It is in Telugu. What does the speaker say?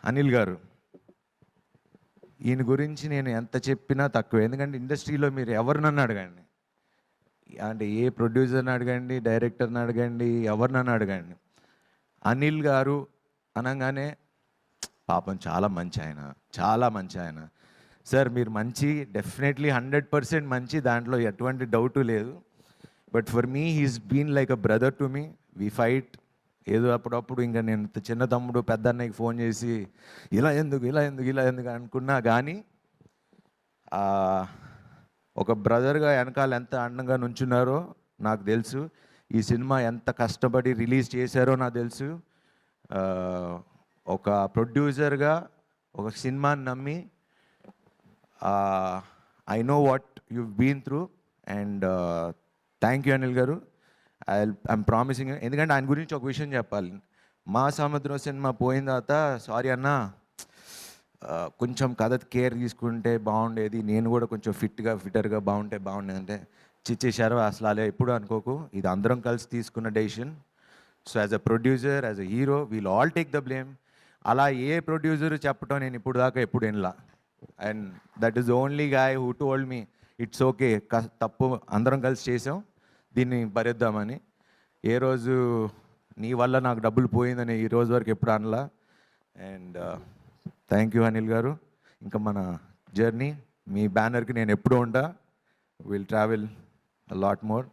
అనిల్ గారు, ఈయన గురించి నేను ఎంత చెప్పినా తక్కువ. ఎందుకంటే ఇండస్ట్రీలో మీరు ఎవరినన్ను అడగండి, అంటే ఏ ప్రొడ్యూసర్ని అడగండి, డైరెక్టర్ని అడగండి, ఎవరినన్ను అడగండి, అనిల్ గారు అనగానే పాపం చాలా మంచి ఆయన, చాలా మంచి ఆయన. సార్ మీరు మంచి, డెఫినెట్లీ 100% మంచి, దాంట్లో ఎటువంటి డౌటు లేదు. But for me he's been like a brother to me. We fight. ఏదో అప్పుడప్పుడు ఇంకా నేను చిన్న తమ్ముడు పెద్ద అన్నయ్యకి ఫోన్ చేసి ఇలా ఎందుకు ఇలా ఎందుకు ఇలా ఎందుకు అనుకున్నా కానీ ఒక బ్రదర్గా వెనకాల ఎంత అండంగా నుంచున్నారో నాకు తెలుసు. ఈ సినిమా ఎంత కష్టపడి రిలీజ్ చేశారో నాకు తెలుసు. ఒక ప్రొడ్యూసర్గా ఒక సినిమాని నమ్మి I know what you been through. And thank you Anil గారు. I'm promising. ఎందుకంటే ఆయన గురించి ఒక విషయం చెప్పాలి. మా సముద్రం సినిమా పోయిన తర్వాత సారీ అన్న, కొంచెం కథ కేర్ తీసుకుంటే బాగుండేది, నేను కూడా కొంచెం ఫిట్టర్గా బాగుంటే బాగుండేది అంటే, చిచ్చేశారు అసలు అలా ఎప్పుడు అనుకోకు, ఇది అందరం కలిసి తీసుకున్న decision. So as a producer, as a hero, we'll all take the blame. అలా ఏ ప్రొడ్యూసర్ చెప్పటం నేను ఇప్పుడు దాకా ఎప్పుడు వినలా. And that is only guy who told me it's okay, తప్పు అందరం కలిసి చేసాం, దీన్ని భరిద్దామని. ఏ రోజు నీ వల్ల నాకు డబ్బులు పోయిందని ఈ రోజు వరకు ఎప్పుడు అనలా. అండ్ థ్యాంక్ యూ అనిల్ గారు. ఇంకా మన జర్నీ, మీ బ్యానర్కి నేను ఎప్పుడూ ఉంటా. Will travel a lot more.